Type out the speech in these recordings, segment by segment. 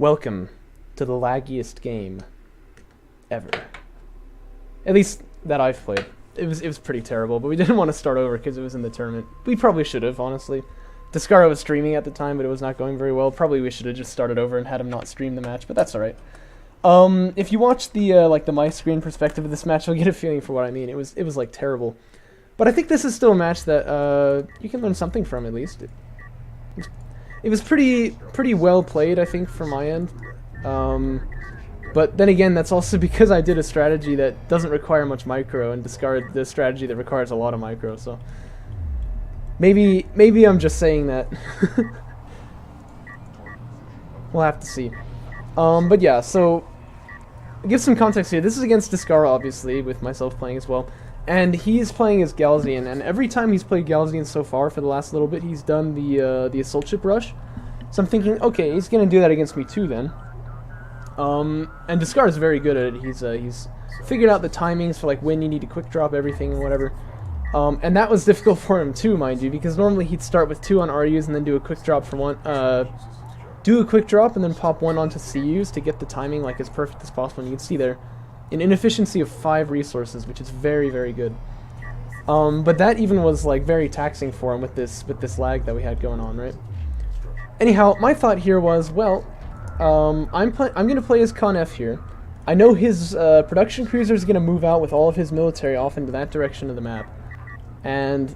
Welcome to the laggiest game ever. At least that I've played. It was pretty terrible, but we didn't want to start over because it was in the tournament. We probably should have, honestly. Descara was streaming at the time, but it was not going very well. Probably we should have just started over and had him not stream the match, but that's alright. If you watch the the my screen perspective of this match, you'll get a feeling for what I mean. It was like terrible. But I think this is still a match that you can learn something from, at least. It was pretty well played, I think, from my end. But then again, that's also because I did a strategy that doesn't require much micro and discarded the strategy that requires a lot of micro. So maybe I'm just saying that. We'll have to see. But yeah, so give some context here. This is against Descara, obviously, with myself playing as well. And he's playing as Galzian, and every time he's played Galzian so far for the last little bit, he's done the assault ship rush. So I'm thinking, okay, he's gonna do that against me too then. And Descara is very good at it. He's figured out the timings for like when you need to quick drop everything and whatever. And that was difficult for him too, mind you, because normally he'd start with 2 on RUs and then do a quick drop for 1. Do a quick drop and then pop 1 onto CUs to get the timing like as perfect as possible. And you can see there an inefficiency of 5 resources, which is very, very good. But that even was like very taxing for him with this lag that we had going on, right? Anyhow, my thought here was, well, I'm gonna play as Con F here. I know his production cruiser is gonna move out with all of his military off into that direction of the map, and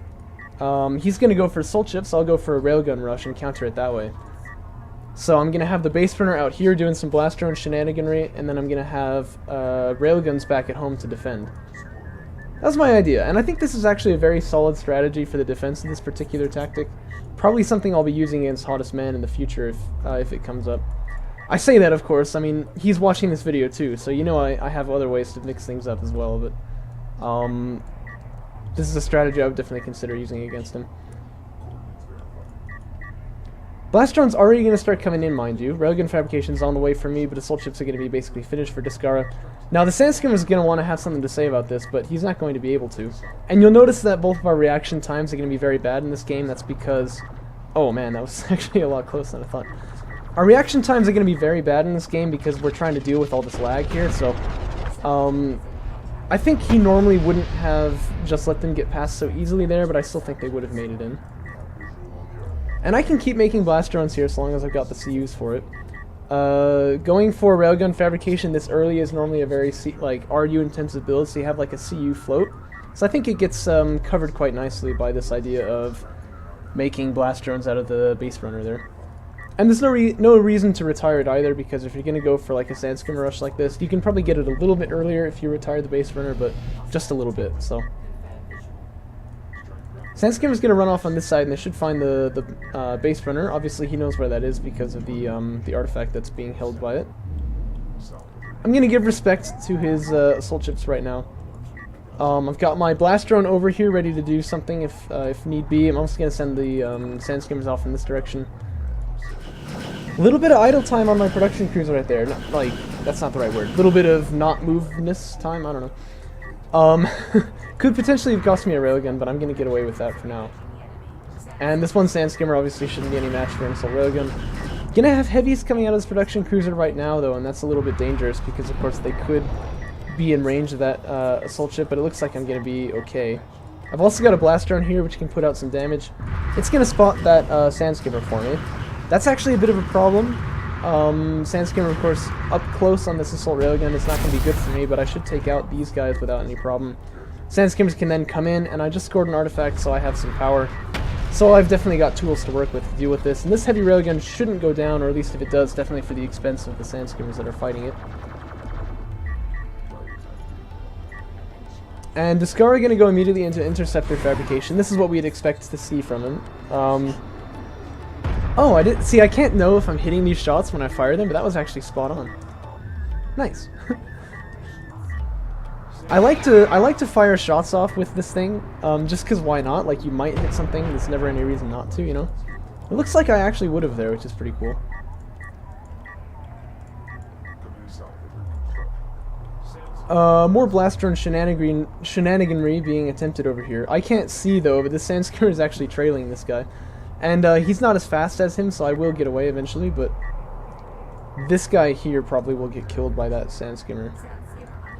he's gonna go for assault ships. I'll go for a railgun rush and counter it that way. So I'm going to have the base runner out here doing some blast drone shenaniganry, and then I'm going to have railguns back at home to defend. That's my idea, and I think this is actually a very solid strategy for the defense of this particular tactic. Probably something I'll be using against Hottest Man in the future if it comes up. I say that, of course. I mean, he's watching this video too, so you know I have other ways to mix things up as well, but this is a strategy I would definitely consider using against him. Blast drone's already going to start coming in, mind you. Railgun fabrication's on the way for me, but assault ships are going to be basically finished for Descara. Now, the Sandskim is going to want to have something to say about this, but he's not going to be able to. And you'll notice that both of our reaction times are going to be very bad in this game. That's because... Oh man, that was actually a lot closer than I thought. Our reaction times are going to be very bad in this game because we're trying to deal with all this lag here, so... I think he normally wouldn't have just let them get past so easily there, but I still think they would have made it in. And I can keep making blast drones here as long as I've got the CUs for it. Going for railgun fabrication this early is normally a very RU-intensive build, so you have like a CU float. So I think it gets covered quite nicely by this idea of making blast drones out of the base runner there. And there's no reason to retire it either, because if you're going to go for like a Sandskim rush like this, you can probably get it a little bit earlier if you retire the base runner, but just a little bit, so... Sandskim is going to run off on this side, and they should find the base runner. Obviously, he knows where that is because of the artifact that's being held by it. I'm going to give respect to his assault ships right now. I've got my blast drone over here ready to do something if need be. I'm also going to send the Sandskimmers off in this direction. A little bit of idle time on my production cruiser right there. Not, like, that's not the right word. A little bit of not moveness time, I don't know. Could potentially have cost me a railgun, but I'm going to get away with that for now. And this one Sandskimmer obviously shouldn't be any match for an assault railgun. Gonna have heavies coming out of this production cruiser right now, though, and that's a little bit dangerous because, of course, they could be in range of that assault ship, but it looks like I'm going to be okay. I've also got a blast drone here, which can put out some damage. It's going to spot that Sandskimmer for me. That's actually a bit of a problem. Sandskimmer, of course, up close on this assault railgun is not going to be good for me, but I should take out these guys without any problem. Sandskimmers can then come in, and I just scored an artifact, so I have some power. So I've definitely got tools to work with to deal with this, and this heavy railgun shouldn't go down, or at least if it does, definitely for the expense of the Sandskimmers that are fighting it. And Descara going to go immediately into interceptor fabrication. This is what we'd expect to see from him. Oh, I can't know if I'm hitting these shots when I fire them, but that was actually spot on. Nice. I like to fire shots off with this thing, just because why not? Like, you might hit something, there's never any reason not to, you know? It looks like I actually would have there, which is pretty cool. More blast drone shenaniganry being attempted over here. I can't see, though, but this Sandskimmer is actually trailing this guy. And he's not as fast as him, so I will get away eventually, but this guy here probably will get killed by that sand skimmer.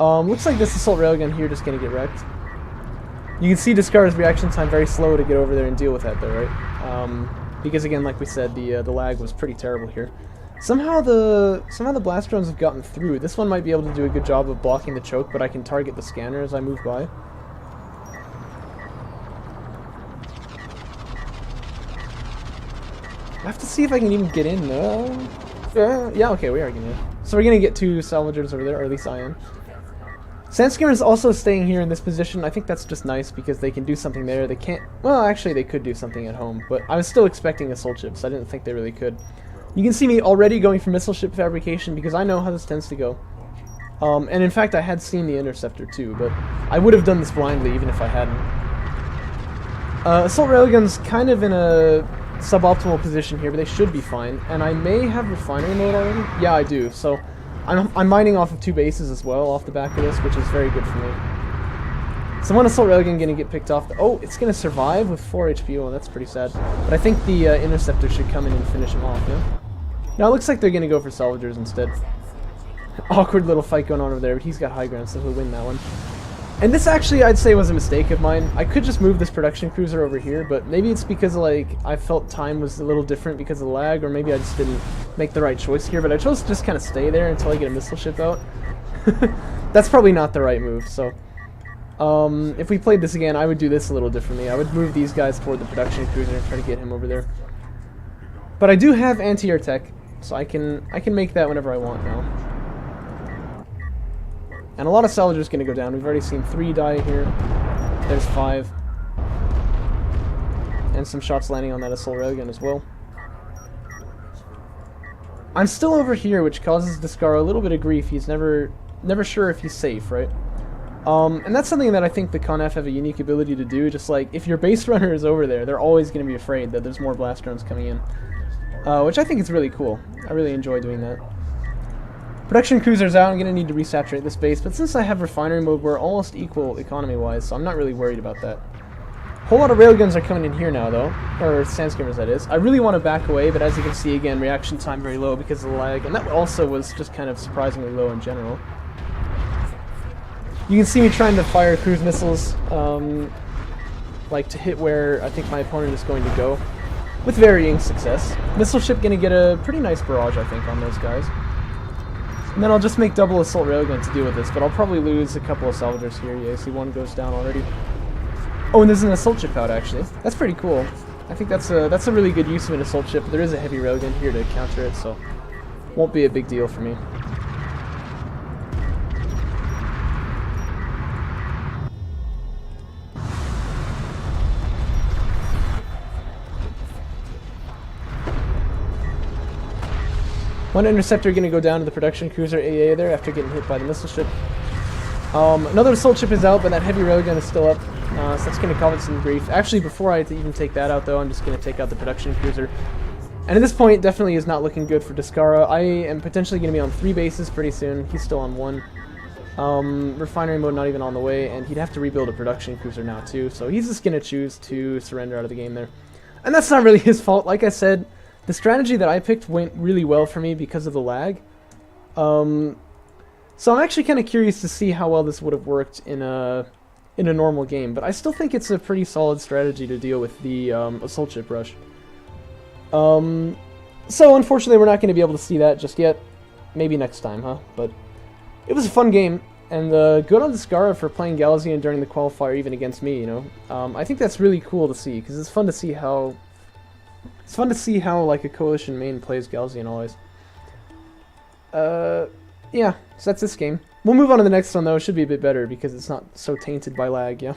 Looks like this assault railgun here just gonna get wrecked. You can see Descara's reaction time very slow to get over there and deal with that though, right? Because again, like we said, the lag was pretty terrible here. Somehow the blast drones have gotten through. This one might be able to do a good job of blocking the choke, but I can target the scanner as I move by. I have to see if I can even get in. Yeah, okay, we are getting in. So we're gonna get 2 salvagers over there, or at least I am. Sandskimmer is also staying here in this position. I think that's just nice because they can do something there. They can't. Well, actually, they could do something at home, but I was still expecting assault ships. I didn't think they really could. You can see me already going for missile ship fabrication because I know how this tends to go. And in fact, I had seen the interceptor too, but I would have done this blindly even if I hadn't. Assault railgun's kind of in a suboptimal position here, but they should be fine. And I may have refinery mode already. Yeah, I do. So I'm mining off of 2 bases as well off the back of this, which is very good for me. So one assault railgun gonna get picked off. Oh, it's gonna survive with 4 HP. Oh, that's pretty sad. But I think the interceptor should come in and finish him off. Yeah. Now it looks like they're gonna go for salvagers instead. Awkward little fight going on over there, but he's got high ground, so he'll win that one. And this actually, I'd say, was a mistake of mine. I could just move this production cruiser over here, but maybe it's because, like, I felt time was a little different because of the lag, or maybe I just didn't make the right choice here, but I chose to just kind of stay there until I get a missile ship out. That's probably not the right move, so... if we played this again, I would do this a little differently. I would move these guys toward the production cruiser and try to get him over there. But I do have anti-air tech, so I can make that whenever I want now. And a lot of salvagers going to go down. We've already seen 3 die here. There's 5. And some shots landing on that assault railgun as well. I'm still over here, which causes Descara a little bit of grief. He's never sure if he's safe, right? And that's something that I think the Conf have a unique ability to do. Just like, if your base runner is over there, they're always going to be afraid that there's more blast drones coming in. Which I think is really cool. I really enjoy doing that. Production cruiser's out. I'm going to need to resaturate this base, but since I have refinery mode, we're almost equal economy-wise, so I'm not really worried about that. A whole lot of railguns are coming in here now, though. Or sandskimmers, that is. I really want to back away, but as you can see, again, reaction time very low because of the lag, and that also was just kind of surprisingly low in general. You can see me trying to fire cruise missiles, like to hit where I think my opponent is going to go, with varying success. Missile ship going to get a pretty nice barrage, I think, on those guys. And then I'll just make double assault railgun to deal with this, but I'll probably lose a couple of salvagers here. Yeah, see one goes down already. Oh, and there's an assault ship out, actually. That's pretty cool. I think that's a really good use of an assault ship, but there is a heavy railgun here to counter it, so won't be a big deal for me. One interceptor going to go down to the production cruiser AA there after getting hit by the missile ship. Another assault ship is out, but that heavy railgun is still up, so that's going to cause it some grief. Actually, before I even take that out, though, I'm just going to take out the production cruiser. And at this point, definitely is not looking good for Descara. I am potentially going to be on 3 bases pretty soon. He's still on 1. Refinery mode not even on the way, and he'd have to rebuild a production cruiser now, too. So he's just going to choose to surrender out of the game there. And that's not really his fault. Like I said, the strategy that I picked went really well for me because of the lag. So I'm actually kind of curious to see how well this would have worked in a normal game. But I still think it's a pretty solid strategy to deal with the assault ship rush. So unfortunately we're not going to be able to see that just yet. Maybe next time, huh? But it was a fun game. And good on Descara for playing Galzian during the qualifier even against me, you know. I think that's really cool to see, because it's fun to see how... It's fun to see how, like, a coalition main plays Galzian always. Yeah, so that's this game. We'll move on to the next one, though. It should be a bit better, because it's not so tainted by lag, yeah.